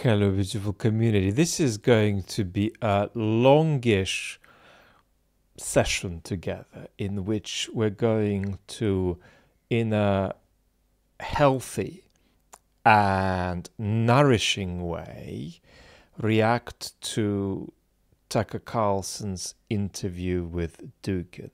Hello, beautiful community. This is going to be a longish session together in which we're going to, in a healthy and nourishing way, react to Tucker Carlson's interview with Dugin.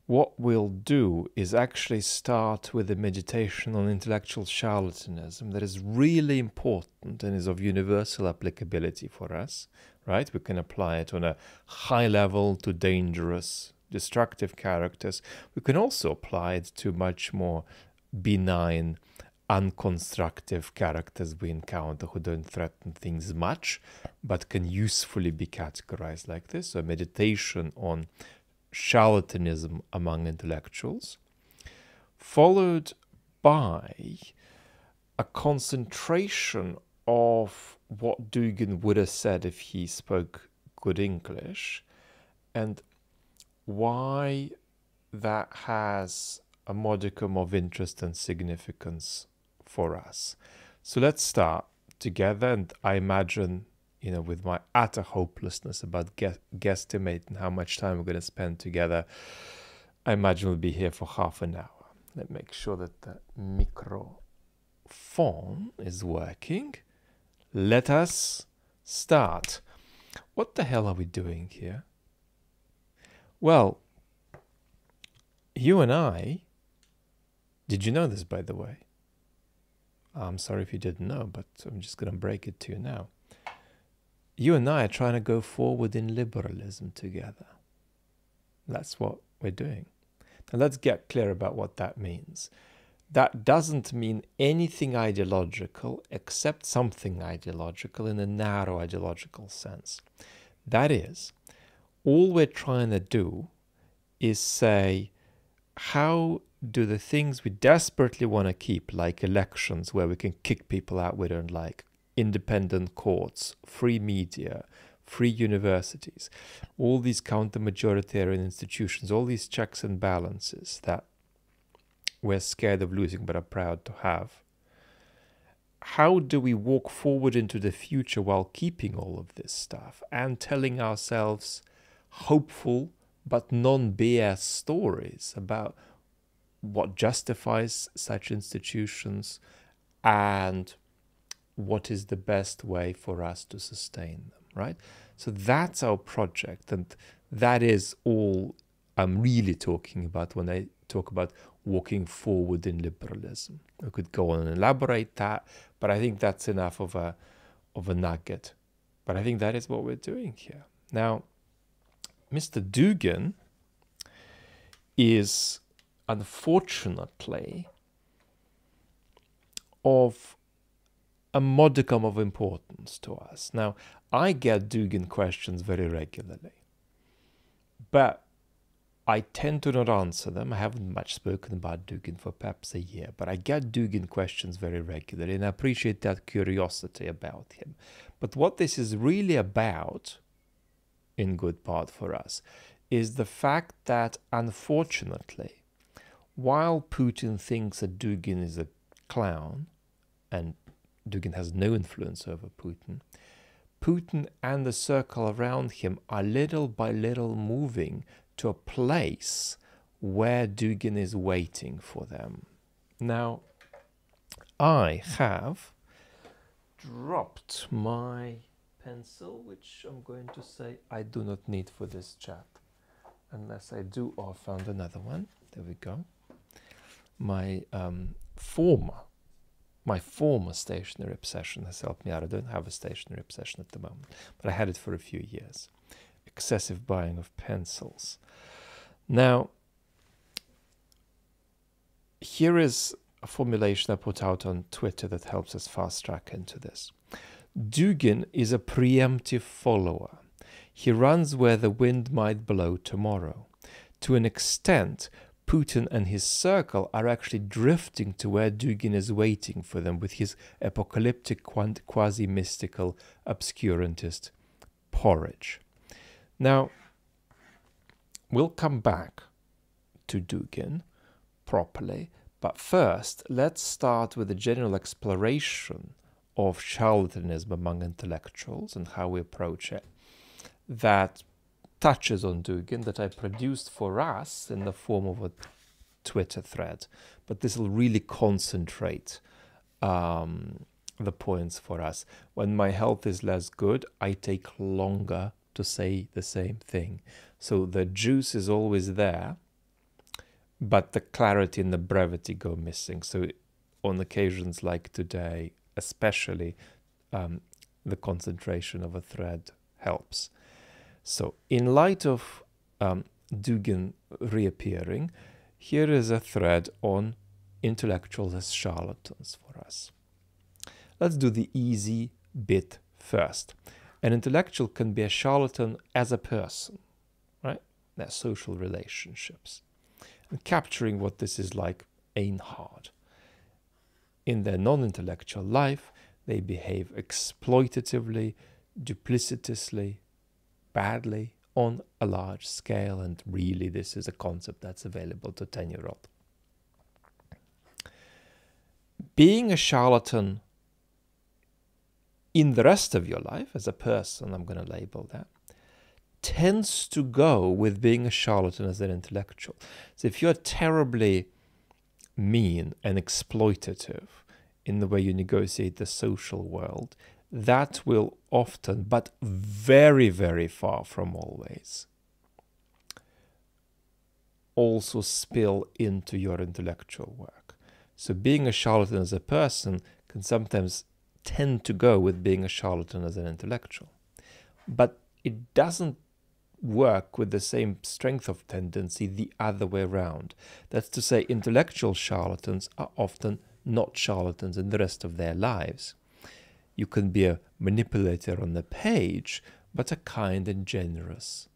What we'll do is actually start with a meditation on intellectual charlatanism that is really important and is of universal applicability for us, right? We can apply it on a high level to dangerous, destructive characters. We can also apply it to much more benign, unconstructive characters we encounter who don't threaten things much, but can usefully be categorized like this. So meditation on charlatanism among intellectuals, followed by a concentration of what Dugin would have said if he spoke good English, and why that has a modicum of interest and significance for us. So let's start together, and I imagine, with my utter hopelessness about guesstimating how much time we're going to spend together, I imagine we'll be here for half an hour. Let's make sure that the microphone is working. Let us start. What the hell are we doing here? Well, you and I, did you know this, by the way? I'm sorry if you didn't know, but I'm just going to break it to you now. You and I are trying to go forward in liberalism together. That's what we're doing. Now let's get clear about what that means. That doesn't mean anything ideological except something ideological in a narrow ideological sense. That is, all we're trying to do is say, how do the things we desperately want to keep, like elections where we can kick people out we don't like, independent courts, free media, free universities, all these counter-majoritarian institutions, all these checks and balances that we're scared of losing but are proud to have. How do we walk forward into the future while keeping all of this stuff and telling ourselves hopeful but non-BS stories about what justifies such institutions and what is the best way for us to sustain them, right? So that's our project, and that is all I'm really talking about when I talk about walking forward in liberalism. I could go on and elaborate that, but I think that's enough of a nugget. But I think that is what we're doing here. Now, Mr. Dugin is unfortunately of a modicum of importance to us. Now, I get Dugin questions very regularly, but I tend to not answer them. I haven't much spoken about Dugin for perhaps a year, but I get Dugin questions very regularly, and I appreciate that curiosity about him. But what this is really about, in good part for us, is the fact that, unfortunately, while Putin thinks that Dugin is a clown, and Dugin has no influence over Putin, Putin and the circle around him are little by little moving to a place where Dugin is waiting for them. Now, I have dropped my pencil, which I'm going to say I do not need for this chat. Unless I do, or found another one. There we go. My former stationary obsession has helped me out. I don't have a stationary obsession at the moment, but I had it for a few years. Excessive buying of pencils. Now, here is a formulation I put out on Twitter that helps us fast track into this. Dugin is a preemptive follower. He runs where the wind might blow tomorrow. To an extent, Putin and his circle are actually drifting to where Dugin is waiting for them with his apocalyptic, quasi-mystical, obscurantist porridge. Now, we'll come back to Dugin properly, but first, let's start with a general exploration of charlatanism among intellectuals and how we approach it that touches on Dugin, that I produced for us in the form of a Twitter thread. But this will really concentrate the points for us. When my health is less good, I take longer to say the same thing. So the juice is always there, but the clarity and the brevity go missing. So on occasions like today, especially, the concentration of a thread helps. So in light of Dugin reappearing, here is a thread on intellectuals as charlatans for us. Let's do the easy bit first. An intellectual can be a charlatan as a person, right? Their social relationships. And capturing what this is like ain't hard. In their non-intellectual life, they behave exploitatively, duplicitously, badly, on a large scale, and really this is a concept that's available to a 10-year-old. Being a charlatan in the rest of your life, as a person, I'm going to label that, tends to go with being a charlatan as an intellectual. So if you're terribly mean and exploitative in the way you negotiate the social world, that will often, but very, very far from always, also spill into your intellectual work. So being a charlatan as a person can sometimes tend to go with being a charlatan as an intellectual. But it doesn't work with the same strength of tendency the other way around. That's to say, intellectual charlatans are often not charlatans in the rest of their lives. You can be a manipulator on the page, but a kind and generous,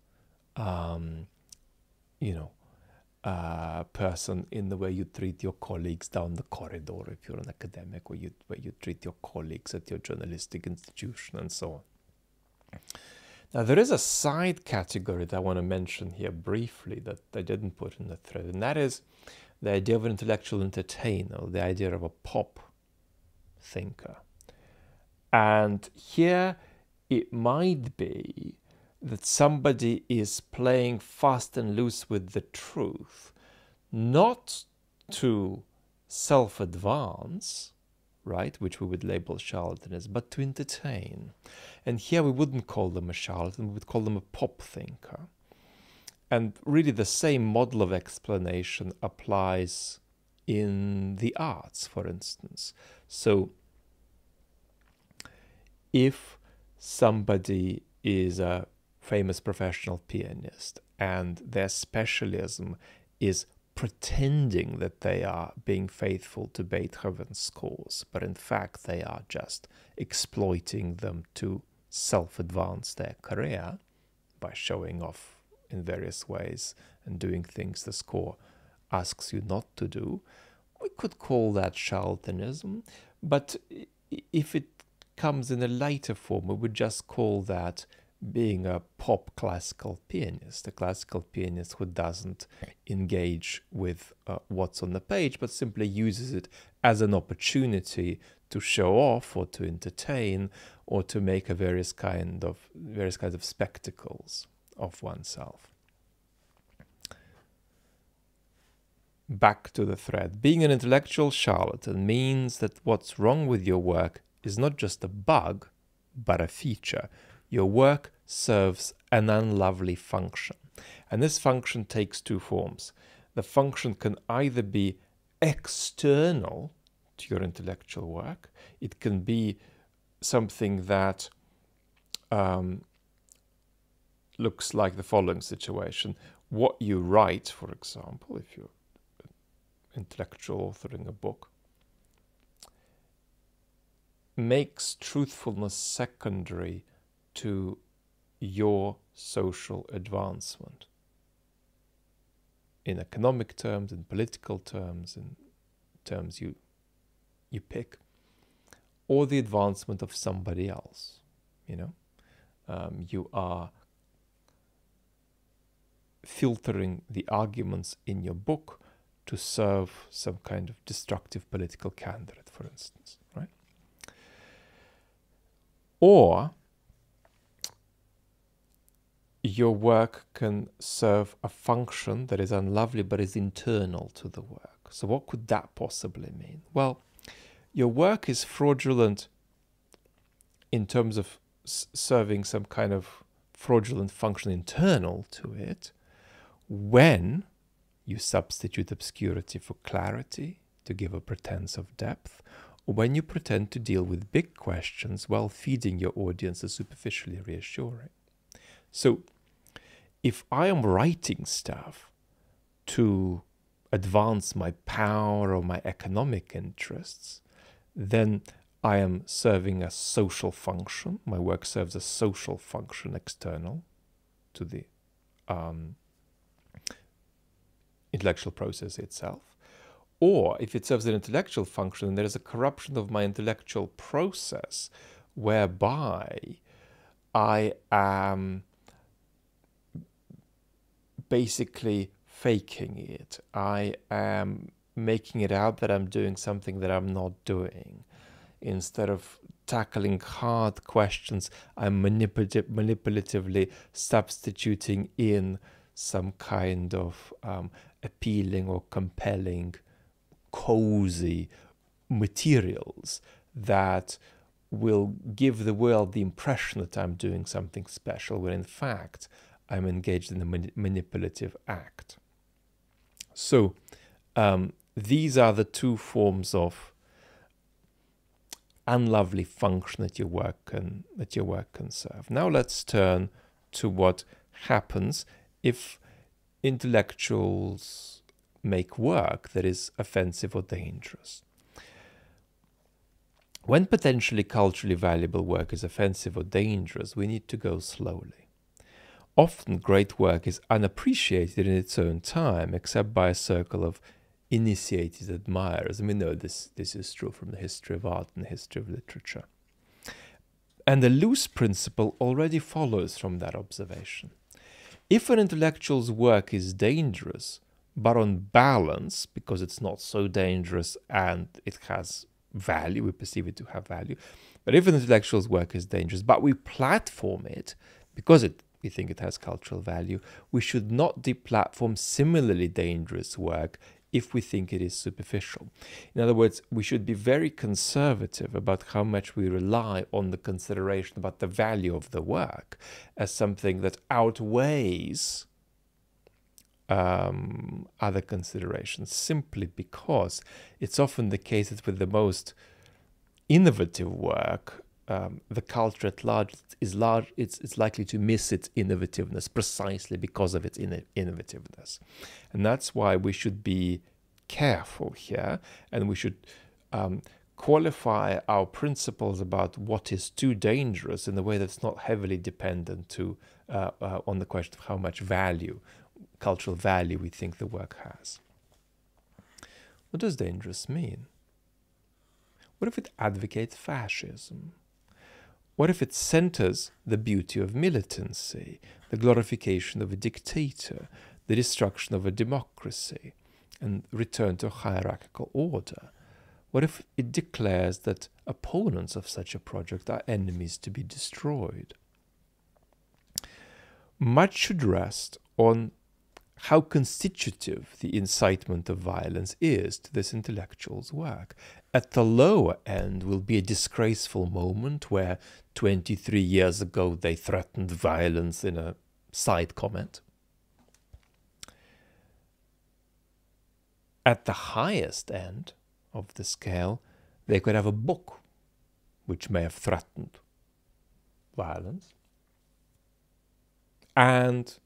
person in the way you treat your colleagues down the corridor if you're an academic, or where you treat your colleagues at your journalistic institution and so on. Now, there is a side category that I want to mention here briefly that I didn't put in the thread, and that is the idea of an intellectual entertainer, the idea of a pop thinker. And here it might be that somebody is playing fast and loose with the truth, not to self-advance, right, which we would label charlatanism, but to entertain. And here we wouldn't call them a charlatan, we would call them a pop thinker. And really the same model of explanation applies in the arts, for instance. So if somebody is a famous professional pianist and their specialism is pretending that they are being faithful to Beethoven's scores, but in fact they are just exploiting them to self-advance their career by showing off in various ways and doing things the score asks you not to do, we could call that charlatanism. But if it comes in a lighter form, we would just call that being a pop classical pianist, a classical pianist who doesn't engage with what's on the page, but simply uses it as an opportunity to show off or to entertain or to make various kinds of spectacles of oneself. Back to the thread. Being an intellectual charlatan means that what's wrong with your work is not just a bug, but a feature. Your work serves an unlovely function. And this function takes two forms. The function can either be external to your intellectual work. It can be something that looks like the following situation. What you write, for example, if you're an intellectual authoring a book, makes truthfulness secondary to your social advancement. In economic terms, in political terms, in terms you pick, or the advancement of somebody else. You are filtering the arguments in your book to serve some kind of destructive political candidate, for instance, right? Or your work can serve a function that is unlovely but is internal to the work. So what could that possibly mean? Well, your work is fraudulent in terms of serving some kind of fraudulent function internal to it when you substitute obscurity for clarity to give a pretense of depth, or when you pretend to deal with big questions while feeding your audience a superficially reassuring. So if I am writing stuff to advance my power or my economic interests, then I am serving a social function. My work serves a social function external to the intellectual process itself. Or if it serves an intellectual function, then there is a corruption of my intellectual process whereby I am basically faking it. I am making it out that I'm doing something that I'm not doing. Instead of tackling hard questions, I'm manipulatively substituting in some kind of appealing or compelling, cozy materials that will give the world the impression that I'm doing something special, when in fact I'm engaged in a manipulative act. So these are the two forms of unlovely function that your work can serve. Now let's turn to what happens if intellectuals make work that is offensive or dangerous. When potentially culturally valuable work is offensive or dangerous, we need to go slowly. Often great work is unappreciated in its own time, except by a circle of initiated admirers. And we know this is true from the history of art and the history of literature. And the loose principle already follows from that observation. If an intellectual's work is dangerous, but on balance, because it's not so dangerous and it has value, we perceive it to have value, but if an intellectual's work is dangerous, but we platform it because we think it has cultural value, we should not deplatform similarly dangerous work if we think it is superficial. In other words, we should be very conservative about how much we rely on the consideration about the value of the work as something that outweighs other considerations, simply because it's often the case that with the most innovative work, the culture at large it's likely to miss its innovativeness precisely because of its innovativeness. And that's why we should be careful here, and we should qualify our principles about what is too dangerous in a way that's not heavily dependent on the question of how much value, cultural value, we think the work has. What does dangerous mean? What if it advocates fascism? What if it centers the beauty of militancy, the glorification of a dictator, the destruction of a democracy, and return to a hierarchical order? What if it declares that opponents of such a project are enemies to be destroyed? Much should rest on how constitutive the incitement of violence is to this intellectual's work. At the lower end will be a disgraceful moment where 23 years ago they threatened violence in a side comment. At the highest end of the scale, they could have a book which may have threatened violence, and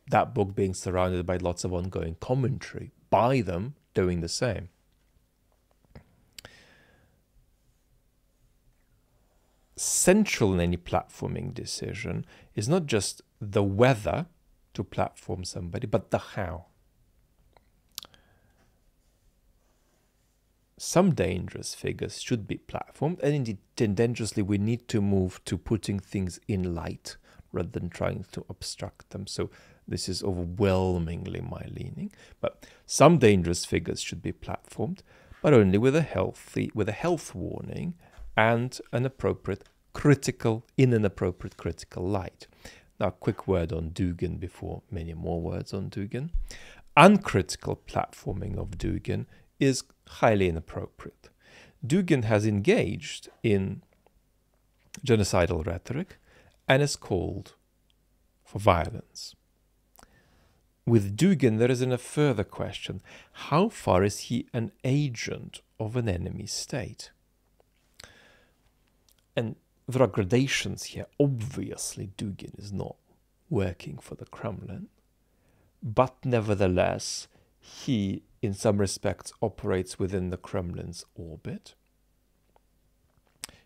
that book being surrounded by lots of ongoing commentary by them doing the same. Central in any platforming decision is not just the whether to platform somebody, but the how. Some dangerous figures should be platformed, and indeed tendenciously we need to move to putting things in light rather than trying to obstruct them. So this is overwhelmingly my leaning. But some dangerous figures should be platformed, but only with a health warning and an appropriate critical light. Now, a quick word on Dugin before many more words on Dugin. Uncritical platforming of Dugin is highly inappropriate. Dugin has engaged in genocidal rhetoric and is called for violence. With Dugin, there is a further question. How far is he an agent of an enemy state? And there are gradations here. Obviously, Dugin is not working for the Kremlin, but nevertheless, he, in some respects, operates within the Kremlin's orbit.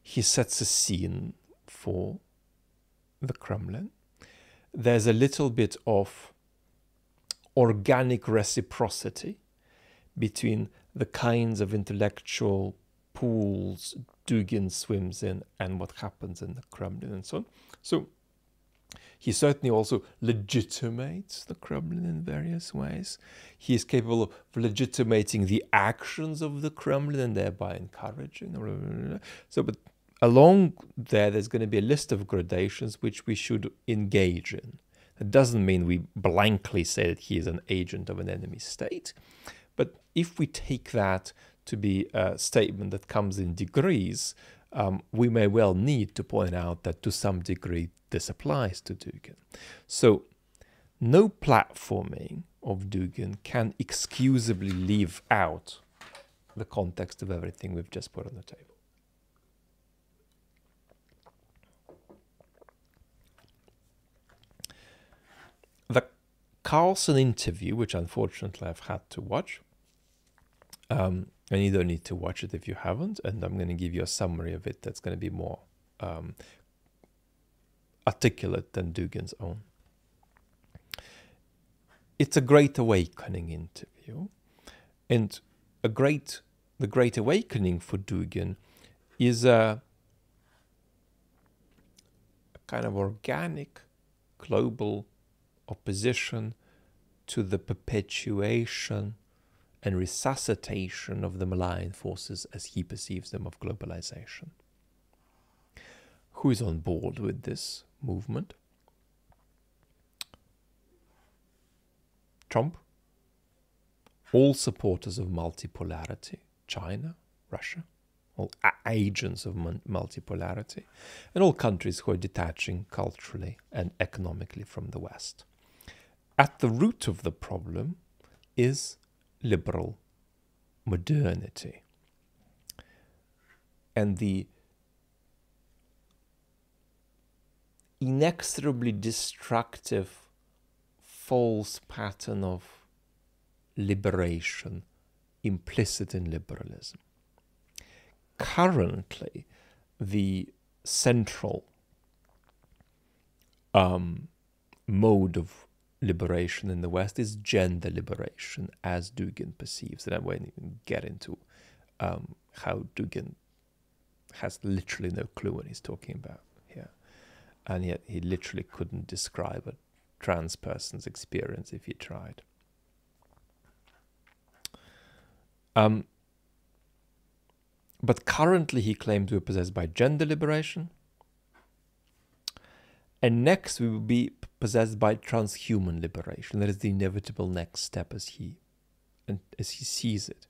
He sets a scene for the Kremlin. There's a little bit of organic reciprocity between the kinds of intellectual pools Dugin swims in and what happens in the Kremlin and so on. So he certainly also legitimates the Kremlin in various ways. He is capable of legitimating the actions of the Kremlin and thereby encouraging. So, but along there's going to be a list of gradations which we should engage in. That doesn't mean we blankly say that he is an agent of an enemy state. But if we take that to be a statement that comes in degrees, we may well need to point out that to some degree this applies to Dugin. So no platforming of Dugin can excusably leave out the context of everything we've just put on the table. The Carlson interview, which unfortunately I've had to watch, and you don't need to watch it if you haven't, and I'm going to give you a summary of it that's going to be more articulate than Dugin's own. It's a great awakening interview, and the great awakening for Dugin is a kind of organic global opposition to the perpetuation and resuscitation of the malign forces as he perceives them of globalization. Who is on board with this movement? Trump, all supporters of multipolarity, China, Russia, all agents of multipolarity, and all countries who are detaching culturally and economically from the West. At the root of the problem is liberal modernity and the inexorably destructive false pattern of liberation implicit in liberalism. Currently, the central mode of liberation in the West is gender liberation, as Dugin perceives it. I won't even get into how Dugin has literally no clue what he's talking about here. And yet he literally couldn't describe a trans person's experience if he tried. But currently he claims we are possessed by gender liberation. And next we will be possessed by transhuman liberation. That is the inevitable next step as he sees it.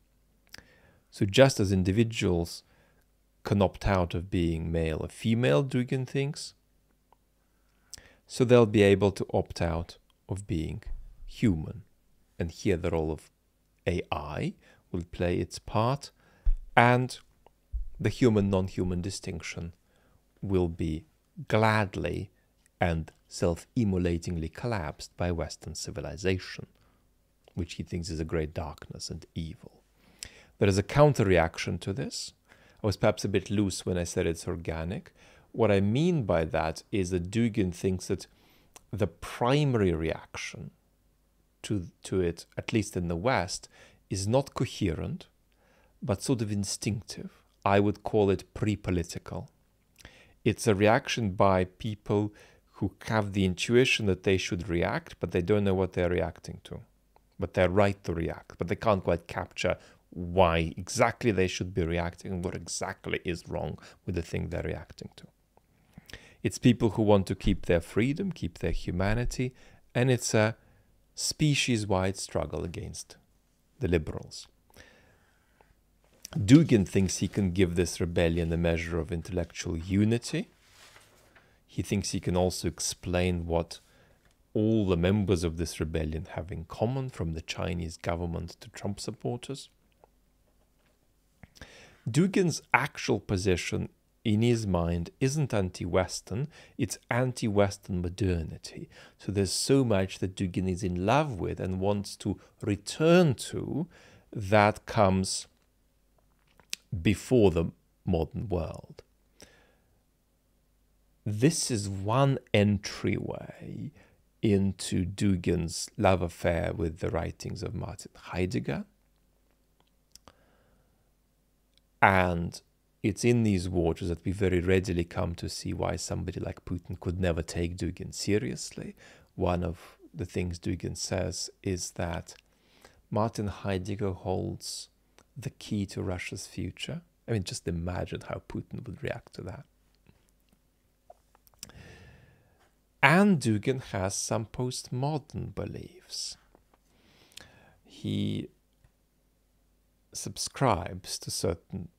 So just as individuals can opt out of being male or female, Dugin thinks, so they'll be able to opt out of being human. And here the role of AI will play its part, and the human-non-human distinction will be gladly and self-immolatingly collapsed by Western civilization, which he thinks is a great darkness and evil. There is a counter-reaction to this. I was perhaps a bit loose when I said it's organic. What I mean by that is that Dugin thinks that the primary reaction to it, at least in the West, is not coherent, but sort of instinctive. I would call it pre-political. It's a reaction by people who have the intuition that they should react, but they don't know what they're reacting to. But they're right to react, but they can't quite capture why exactly they should be reacting and what exactly is wrong with the thing they're reacting to. It's people who want to keep their freedom, keep their humanity, and it's a species-wide struggle against the liberals. Dugin thinks he can give this rebellion a measure of intellectual unity. He thinks he can also explain what all the members of this rebellion have in common, from the Chinese government to Trump supporters. Dugin's actual position in his mind isn't anti-Western, it's anti-Western modernity. So there's so much that Dugin is in love with and wants to return to that comes before the modern world. This is one entryway into Dugin's love affair with the writings of Martin Heidegger. And it's in these waters that we very readily come to see why somebody like Putin could never take Dugin seriously. One of the things Dugin says is that Martin Heidegger holds the key to Russia's future. I mean, just imagine how Putin would react to that. And Dugin has some postmodern beliefs. He subscribes to certain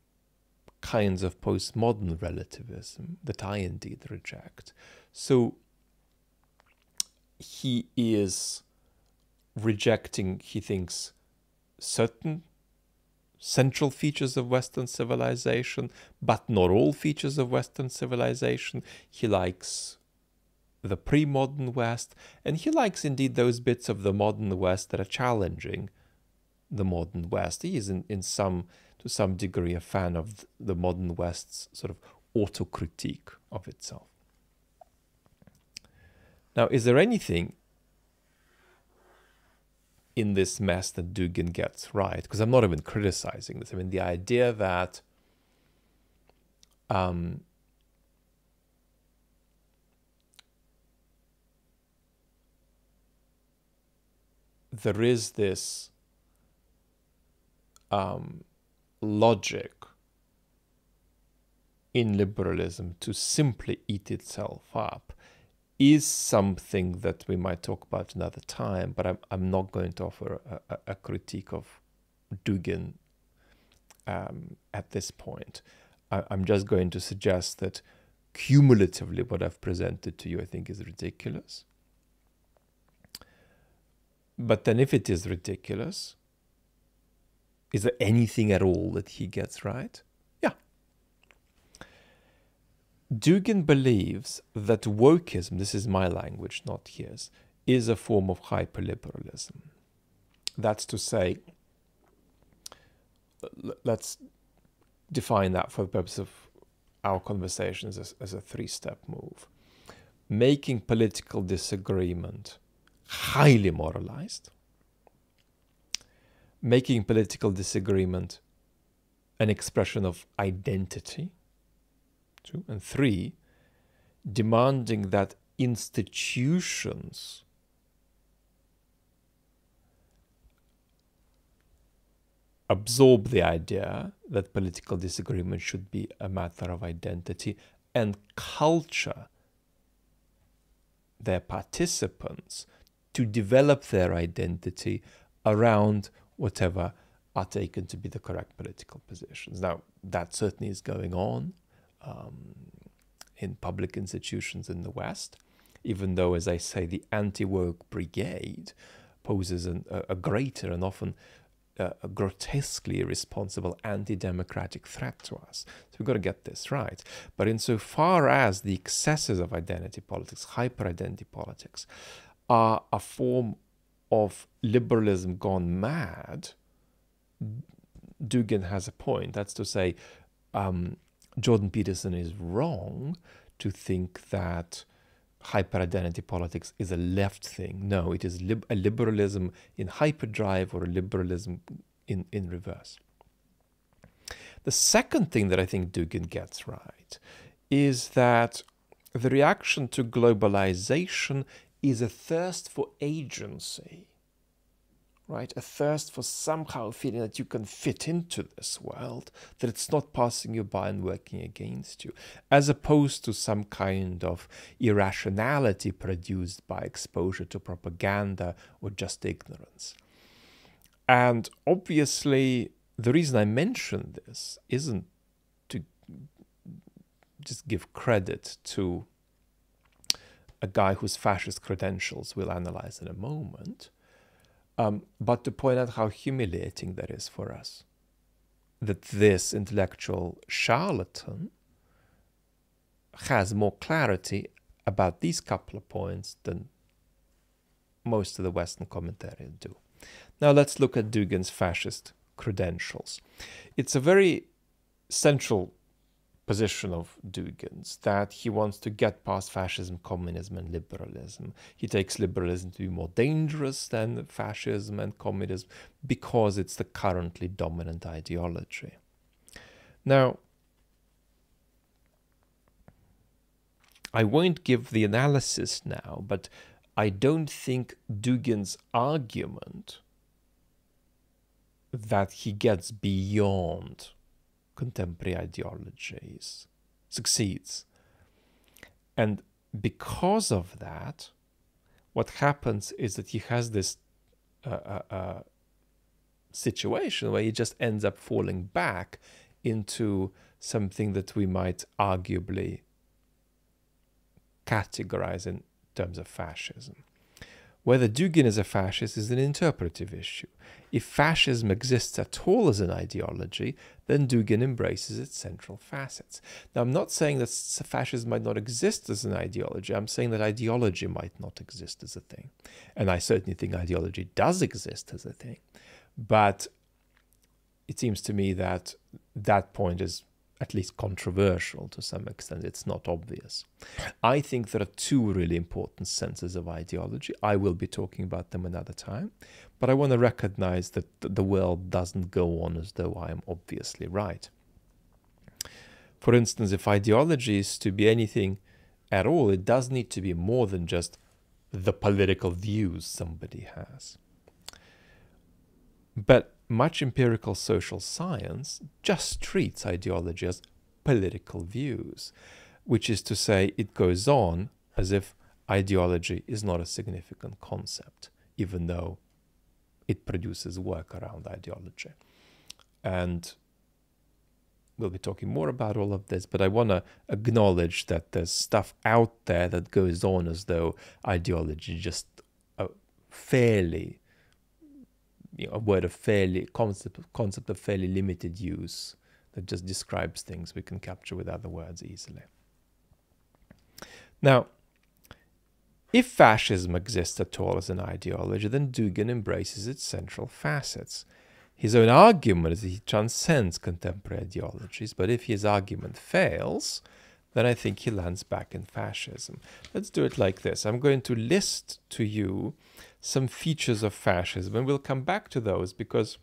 kinds of postmodern relativism that I indeed reject. So he is rejecting, he thinks, certain central features of Western civilization, but not all features of Western civilization. He likes the pre-modern West, and he likes indeed those bits of the modern West that are challenging the modern West. He is to some degree a fan of the modern West's sort of auto-critique of itself. Now, is there anything in this mess that Dugin gets right? Because I'm not even criticizing this. I mean, the idea that there is this logic in liberalism to simply eat itself up is something that we might talk about another time, but I'm not going to offer a critique of Dugin at this point. I'm just going to suggest that cumulatively what I've presented to you I think is ridiculous. But then if it is ridiculous, is there anything at all that he gets right? Yeah. Dugin believes that wokeism, this is my language, not his, is a form of hyperliberalism. That's to say, let's define that for the purpose of our conversations as a three-step move. Making political disagreement highly moralized, making political disagreement an expression of identity, 2, and 3, demanding that institutions absorb the idea that political disagreement should be a matter of identity and culture their participants to develop their identity around whatever are taken to be the correct political positions. Now, that certainly is going on in public institutions in the West, even though, as I say, the anti-woke brigade poses a greater and often a grotesquely irresponsible anti-democratic threat to us. So we've got to get this right. But insofar as the excesses of identity politics, hyper-identity politics, are a form of liberalism gone mad, Dugin has a point. That's to say, Jordan Peterson is wrong to think that hyper-identity politics is a left thing. No, it is a liberalism in hyperdrive or a liberalism in reverse. The second thing that I think Dugin gets right is that the reaction to globalization is a thirst for agency right? A thirst for somehow feeling that you can fit into this world, that it's not passing you by and working against you, as opposed to some kind of irrationality produced by exposure to propaganda or just ignorance. And obviously, the reason I mention this isn't to just give credit to a guy whose fascist credentials we'll analyze in a moment, but to point out how humiliating that is for us. That this intellectual charlatan has more clarity about these couple of points than most of the Western commentators do. Now let's look at Dugin's fascist credentials. It's a very central position of Dugin's that he wants to get past fascism, communism, and liberalism. He takes liberalism to be more dangerous than fascism and communism because it's the currently dominant ideology. Now, I won't give the analysis now, but I don't think Dugin's argument that he gets beyond contemporary ideologies succeeds. And because of that, what happens is that he has this situation where he just ends up falling back into something that we might arguably categorize in terms of fascism. Whether Dugin is a fascist is an interpretive issue. If fascism exists at all as an ideology, then Dugin embraces its central facets. Now, I'm not saying that fascism might not exist as an ideology. I'm saying that ideology might not exist as a thing. And I certainly think ideology does exist as a thing. But it seems to me that that point is at least controversial to some extent. It's not obvious. I think there are two really important senses of ideology. I will be talking about them another time, but I want to recognize that the world doesn't go on as though I am obviously right. For instance, if ideology is to be anything at all, it does need to be more than just the political views somebody has. But much empirical social science just treats ideology as political views, which is to say it goes on as if ideology is not a significant concept, even though it produces work around ideology. And we'll be talking more about all of this, but I want to acknowledge that there's stuff out there that goes on as though ideology is just a fairly a word of fairly concept of fairly limited use that just describes things we can capture with other words easily. Now, if fascism exists at all as an ideology, then Dugin embraces its central facets. His own argument is that he transcends contemporary ideologies, but if his argument fails, then I think he lands back in fascism. Let's do it like this. I'm going to list to you some features of fascism, and we'll come back to those because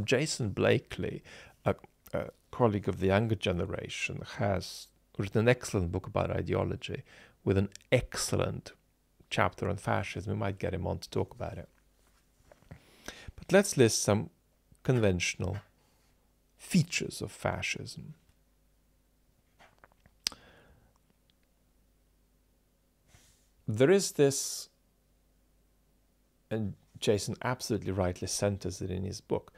Jason Blakely, a colleague of the younger generation, has written an excellent book about ideology with an excellent chapter on fascism. We might get him on to talk about it. But let's list some conventional features of fascism. There is this, and Jason absolutely rightly centers it in his book,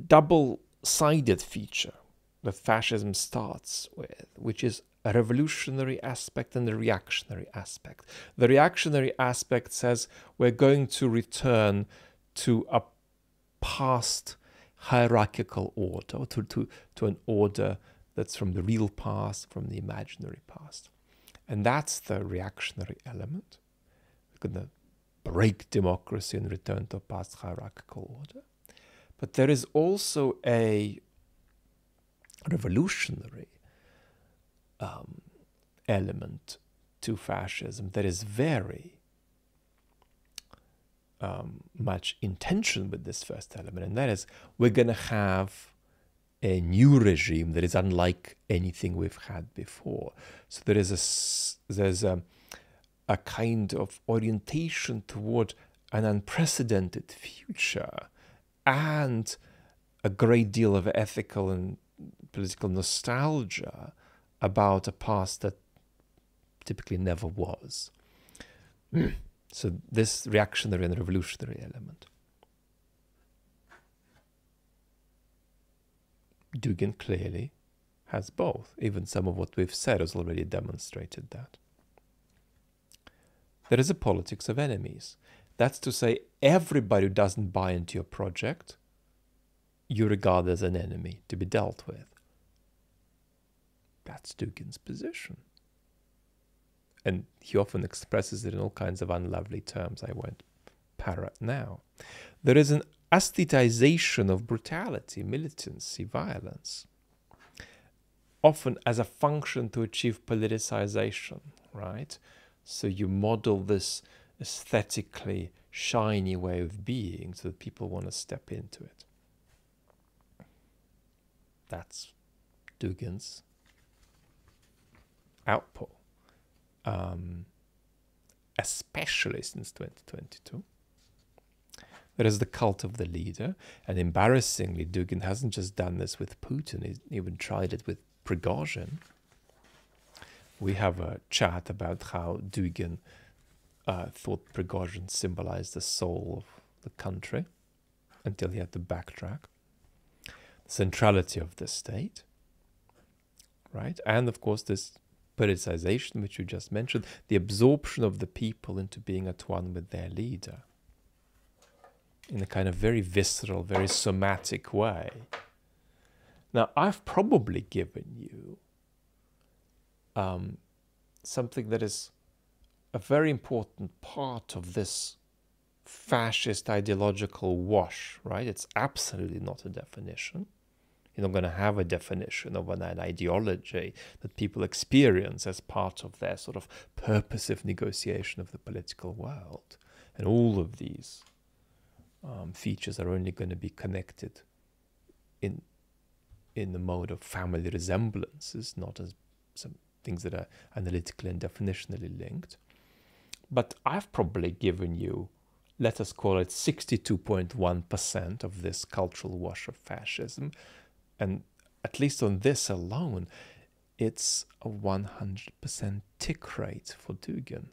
double-sided feature that fascism starts with, which is a revolutionary aspect and a reactionary aspect. The reactionary aspect says we're going to return to a past hierarchical order, to an order that's from the real past, from the imaginary past. And that's the reactionary element. We're going to break democracy and return to a past hierarchical order. But there is also a revolutionary element to fascism that is very much in tension with this first element, and that is we're going to have a new regime that is unlike anything we've had before. So there's a kind of orientation toward an unprecedented future and a great deal of ethical and political nostalgia about a past that typically never was. So this reactionary and revolutionary element. Dugin clearly has both. Even some of what we've said has already demonstrated that. There is a politics of enemies. That's to say, everybody who doesn't buy into your project, you regard as an enemy to be dealt with. That's Dugin's position. And he often expresses it in all kinds of unlovely terms I won't parrot now. There is an aesthetization of brutality, militancy, violence, often as a function to achieve politicization, right? So you model this aesthetically shiny way of being so that people want to step into it. That's Dugin's output, especially since 2022. There is the cult of the leader, and embarrassingly, Dugin hasn't just done this with Putin, he's even tried it with Prigozhin. We have a chat about how Dugin thought Prigozhin symbolized the soul of the country until he had to backtrack. The centrality of the state, right? And of course this politicization, which you just mentioned, the absorption of the people into being at one with their leader in a kind of very visceral, very somatic way. Now, I've probably given you something that is a very important part of this fascist ideological wash, right? It's absolutely not a definition. You're not going to have a definition of an ideology that people experience as part of their sort of purposive negotiation of the political world. And all of these features are only going to be connected in the mode of family resemblances, not as some things that are analytically and definitionally linked. But I've probably given you, let us call it 62.1% of this cultural wash of fascism. And at least on this alone, it's a 100% tick rate for Dugin.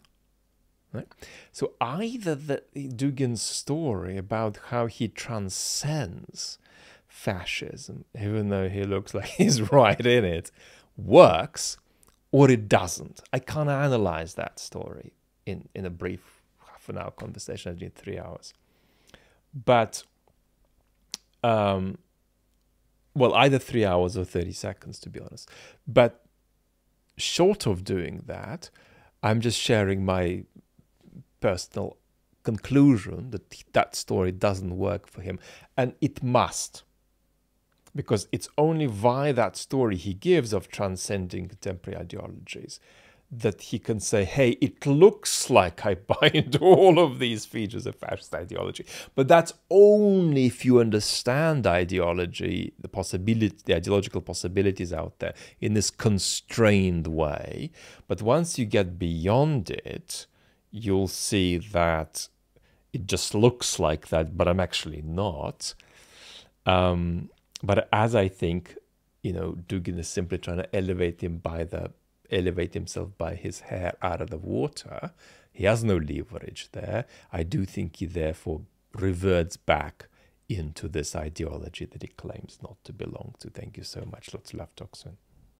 Right? So either Dugin's story about how he transcends fascism, even though he looks like he's right in it, works, or it doesn't. I can't analyze that story in a brief half-an-hour conversation. I need 3 hours. But, well, either 3 hours or 30 seconds, to be honest. But short of doing that, I'm just sharing my personal conclusion that that story doesn't work for him. And it must. Because it's only via that story he gives of transcending contemporary ideologies that he can say, hey, it looks like I buy into all of these features of fascist ideology. But that's only if you understand ideology, the ideological possibilities out there in this constrained way. But once you get beyond it, you'll see that it just looks like that, but I'm actually not. But as I think, Dugin is simply trying to elevate himself by his hair out of the water. He has no leverage there. I do think he therefore reverts back into this ideology that he claims not to belong to. Thank you so much. Lots of love. Talk soon.